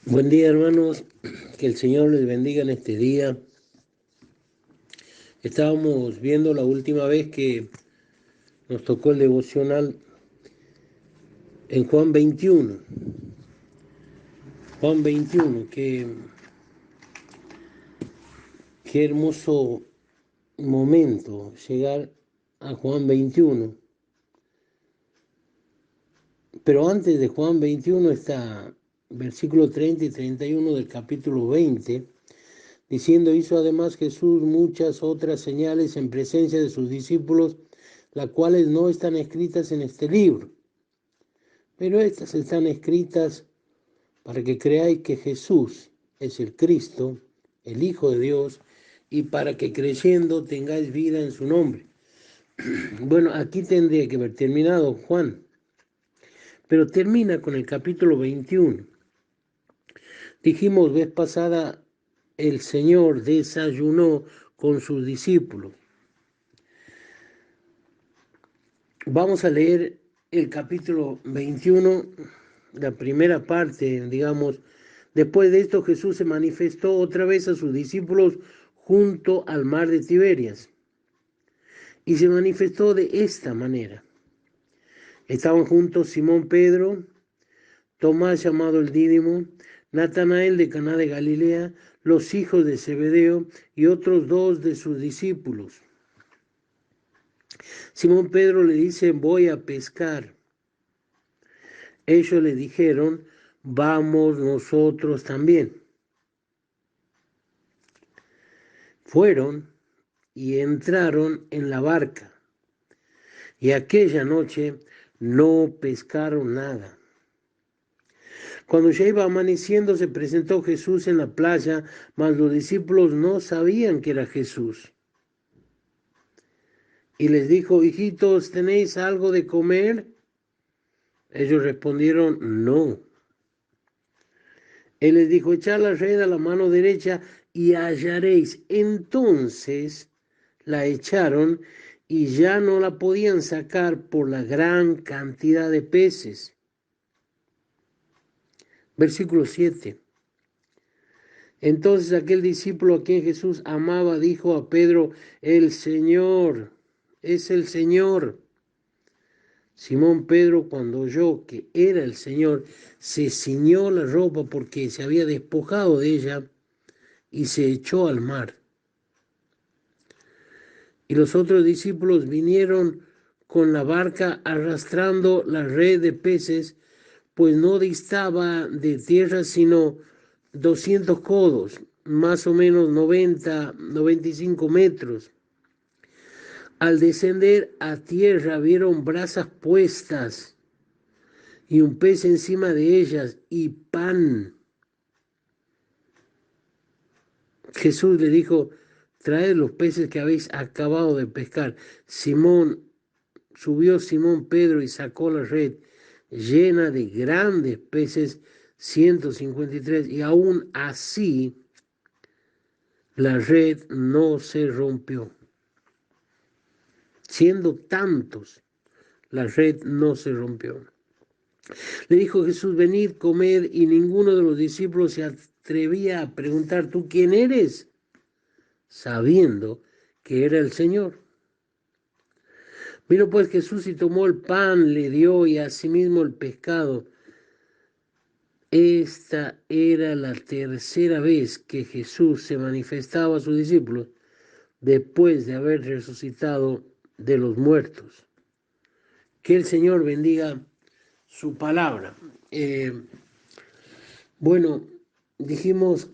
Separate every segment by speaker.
Speaker 1: Buen día, hermanos, que el Señor les bendiga en este día. Estábamos viendo la última vez que nos tocó el devocional en Juan 21. Juan 21, qué hermoso momento llegar a Juan 21. Pero antes de Juan 21 está versículo 30 y 31 del capítulo 20, diciendo: hizo además Jesús muchas otras señales en presencia de sus discípulos, las cuales no están escritas en este libro. Pero estas están escritas para que creáis que Jesús es el Cristo, el Hijo de Dios, y para que creyendo tengáis vida en su nombre. Bueno, aquí tendría que haber terminado Juan, pero termina con el capítulo 21. Dijimos vez pasada, el Señor desayunó con sus discípulos. Vamos a leer el capítulo 21, la primera parte, digamos. Después de esto, Jesús se manifestó otra vez a sus discípulos junto al mar de Tiberias. Y se manifestó de esta manera. Estaban juntos Simón Pedro, Tomás llamado el Dídimo, Natanael de Caná de Galilea, los hijos de Zebedeo y otros dos de sus discípulos. Simón Pedro le dice: voy a pescar. Ellos le dijeron: vamos nosotros también. Fueron y entraron en la barca, y aquella noche no pescaron nada. Cuando ya iba amaneciendo, se presentó Jesús en la playa, mas los discípulos no sabían que era Jesús. Y les dijo: hijitos, ¿tenéis algo de comer? Ellos respondieron: no. Él les dijo: echad la red a la mano derecha y hallaréis. Entonces la echaron y ya no la podían sacar por la gran cantidad de peces. Versículo 7. Entonces aquel discípulo a quien Jesús amaba dijo a Pedro: el Señor, es el Señor. Simón Pedro, cuando oyó que era el Señor, se ciñó la ropa porque se había despojado de ella y se echó al mar. Y los otros discípulos vinieron con la barca arrastrando la red de peces, pues no distaba de tierra sino 200 codos, más o menos 95 metros. Al descender a tierra vieron brasas puestas y un pez encima de ellas y pan. Jesús le dijo: traed los peces que habéis acabado de pescar. Subió Simón Pedro y sacó la red llena de grandes peces, 153, y aún así la red no se rompió. Siendo tantos, la red no se rompió. Le dijo Jesús: venid, comed, y ninguno de los discípulos se atrevía a preguntar: ¿tú quién eres?, sabiendo que era el Señor. Vino pues Jesús y tomó el pan, le dio, y asimismo el pescado. Esta era la tercera vez que Jesús se manifestaba a sus discípulos después de haber resucitado de los muertos. Que el Señor bendiga su palabra. Bueno, dijimos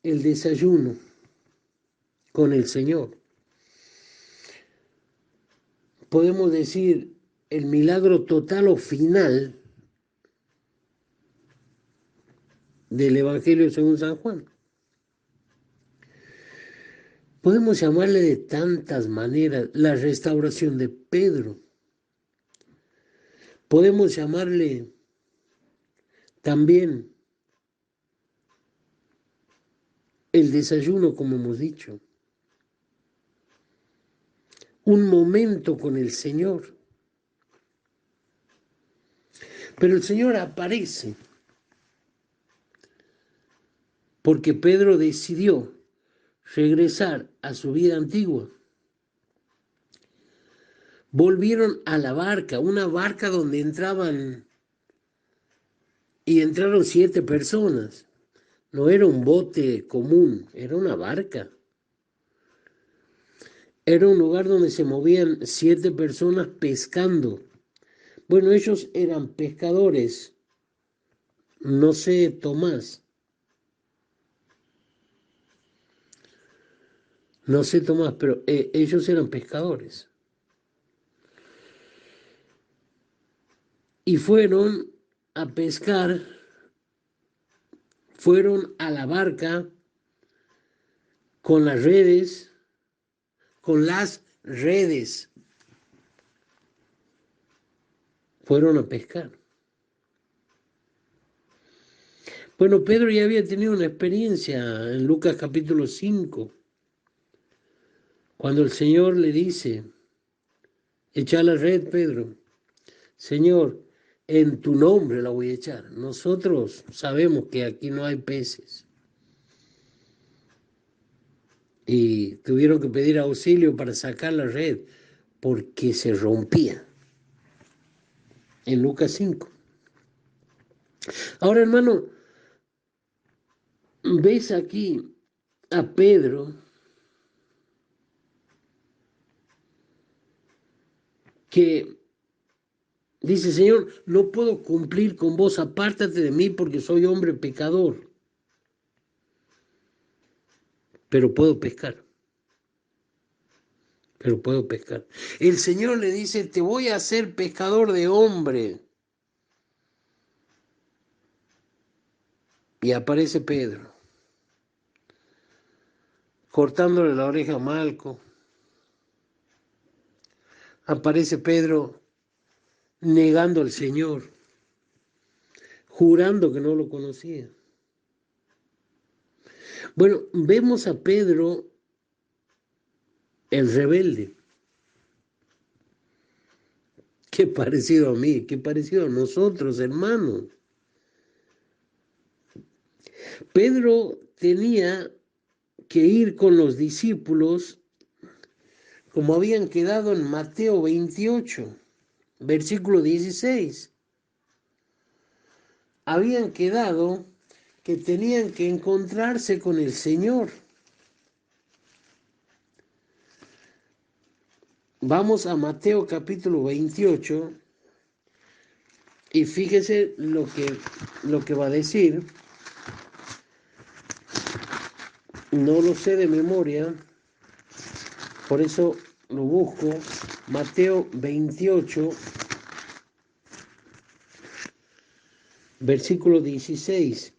Speaker 1: el desayuno con el Señor. Podemos decir el milagro total o final del Evangelio según San Juan. Podemos llamarle de tantas maneras: la restauración de Pedro. Podemos llamarle también el desayuno, como hemos dicho. Un momento con el Señor. Pero el Señor aparece porque Pedro decidió regresar a su vida antigua. Volvieron a la barca, una barca donde entraron 7 personas. No era un bote común, era una barca. Era un lugar donde se movían 7 personas pescando. Bueno, ellos eran pescadores. No sé, Tomás. No sé, Tomás, pero ellos eran pescadores. Y fueron a pescar, fueron a la barca con las redes, fueron a pescar. Bueno, Pedro ya había tenido una experiencia en Lucas capítulo 5, cuando el Señor le dice, echa la red, Pedro. Señor, en tu nombre la voy a echar. Nosotros sabemos que aquí no hay peces. Y tuvieron que pedir auxilio para sacar la red porque se rompía. En Lucas 5. Ahora, hermano, ves aquí a Pedro que dice, Señor, no puedo cumplir con vos, apártate de mí porque soy hombre pecador, pero puedo pescar. El Señor le dice, te voy a hacer pescador de hombre. Y aparece Pedro, cortándole la oreja a Malco. Aparece Pedro negando al Señor, jurando que no lo conocía. Bueno, vemos a Pedro el rebelde. Qué parecido a mí, qué parecido a nosotros, hermanos. Pedro tenía que ir con los discípulos como habían quedado en Mateo 28, versículo 16. Habían quedado que tenían que encontrarse con el Señor. Vamos a Mateo capítulo 28 y fíjese lo que va a decir. No lo sé de memoria, por eso lo busco. Mateo 28, versículo 16.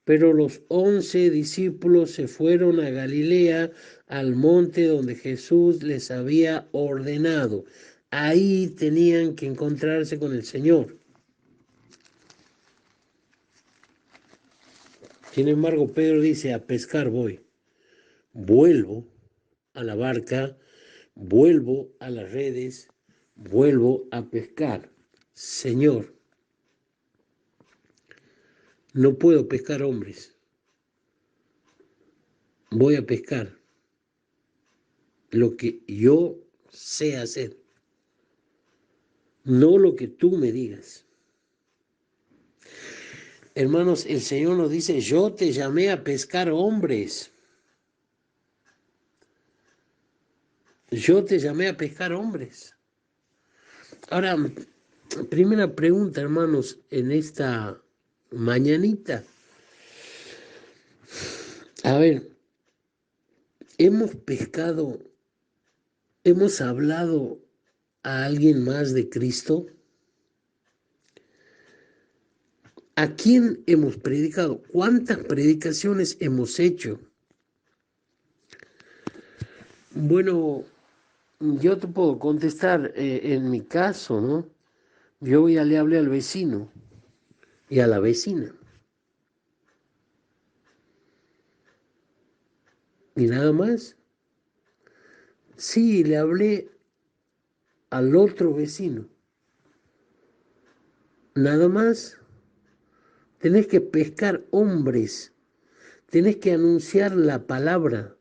Speaker 1: Pero los 11 discípulos se fueron a Galilea, al monte donde Jesús les había ordenado. Ahí tenían que encontrarse con el Señor. Sin embargo, Pedro dice, a pescar voy. Vuelvo a la barca, vuelvo a las redes, vuelvo a pescar. Señor, no puedo pescar hombres. Voy a pescar lo que yo sé hacer, no lo que tú me digas. Hermanos, el Señor nos dice, yo te llamé a pescar hombres. Yo te llamé a pescar hombres. Ahora, primera pregunta, hermanos, en esta mañanita. A ver, ¿hemos pescado, hemos hablado a alguien más de Cristo? ¿A quién hemos predicado? ¿Cuántas predicaciones hemos hecho? Bueno, yo te puedo contestar en mi caso, ¿no? Yo ya le hablé al vecino y a la vecina. ¿Y nada más? Sí, le hablé al otro vecino. Nada más. Tenés que pescar hombres. Tenés que anunciar la palabra,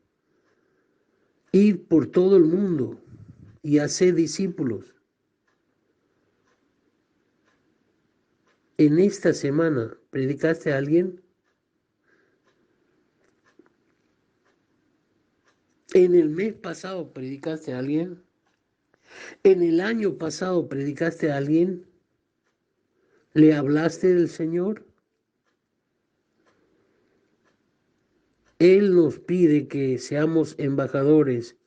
Speaker 1: ir por todo el mundo y hacer discípulos. En esta semana, ¿predicaste a alguien? ¿En el mes pasado predicaste a alguien? ¿En el año pasado predicaste a alguien? ¿Le hablaste del Señor? Él nos pide que seamos embajadores,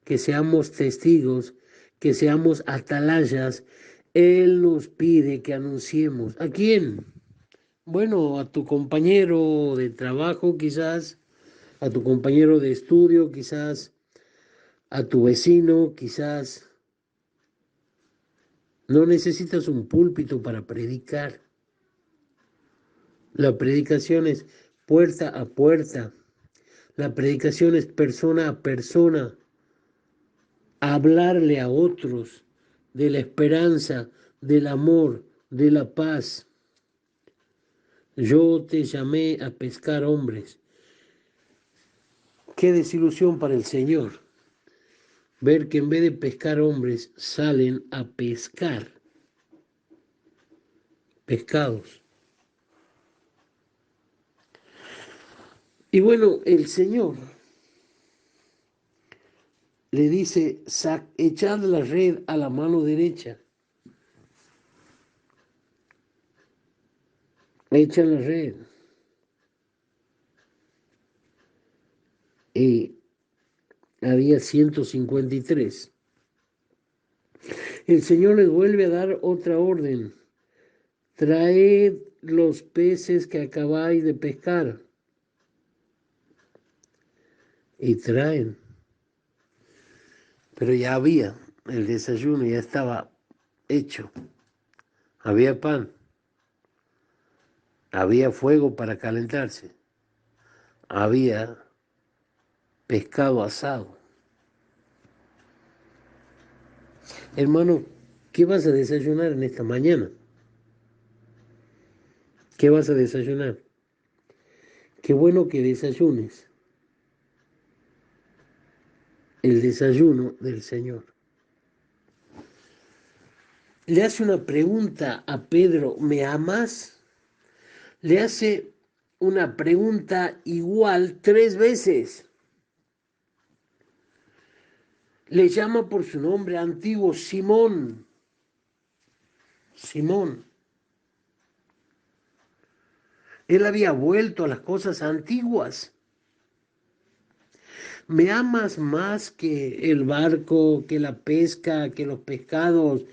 Speaker 1: que seamos testigos, que seamos atalayas. Él nos pide que anunciemos. ¿A quién? Bueno, a tu compañero de trabajo quizás, a tu compañero de estudio quizás, a tu vecino quizás. No necesitas un púlpito para predicar. La predicación es puerta a puerta. La predicación es persona a persona. Hablarle a otros de la esperanza, del amor, de la paz. Yo te llamé a pescar hombres. Qué desilusión para el Señor ver que en vez de pescar hombres salen a pescar pescados. Y bueno, el Señor le dice, echad la red a la mano derecha. Echan la red. Y había 153. El Señor les vuelve a dar otra orden. Traed los peces que acabáis de pescar. Y traen. Pero ya había, el desayuno ya estaba hecho. Había pan. Había fuego para calentarse. Había pescado asado. Hermano, ¿qué vas a desayunar en esta mañana? ¿Qué vas a desayunar? Qué bueno que desayunes. El desayuno del Señor. Le hace una pregunta a Pedro, ¿me amas? Le hace una pregunta igual 3 veces. Le llama por su nombre antiguo, Simón. Simón. Él había vuelto a las cosas antiguas. ¿Me amas más que el barco, que la pesca, que los pescados,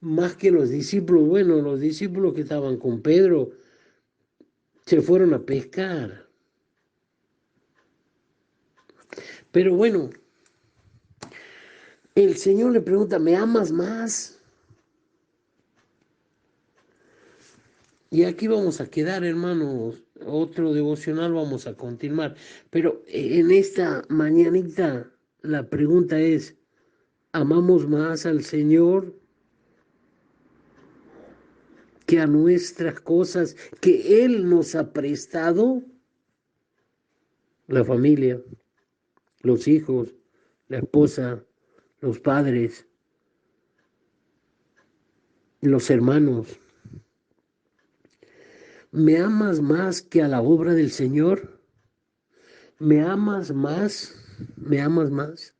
Speaker 1: más que los discípulos? Bueno, los discípulos que estaban con Pedro se fueron a pescar. Pero bueno, el Señor le pregunta, ¿me amas más? Y aquí vamos a quedar, hermanos. Otro devocional vamos a continuar. Pero en esta mañanita la pregunta es, ¿amamos más al Señor que a nuestras cosas que Él nos ha prestado? La familia, los hijos, la esposa, los padres, los hermanos. ¿Me amas más que a la obra del Señor? ¿Me amas más? ¿Me amas más?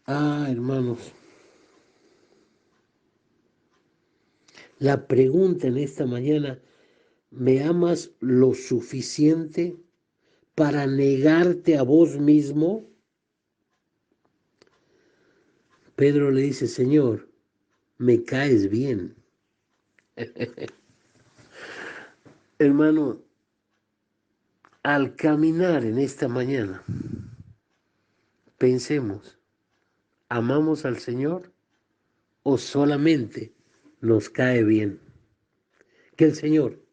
Speaker 1: Ah, hermanos, la pregunta en esta mañana, ¿me amas lo suficiente para negarte a vos mismo? Pedro le dice, Señor, me caes bien. Hermano, al caminar en esta mañana, pensemos, ¿amamos al Señor o solamente nos cae bien? Que el Señor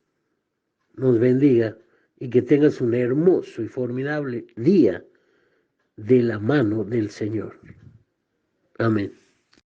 Speaker 1: nos bendiga y que tengas un hermoso y formidable día de la mano del Señor. Amén.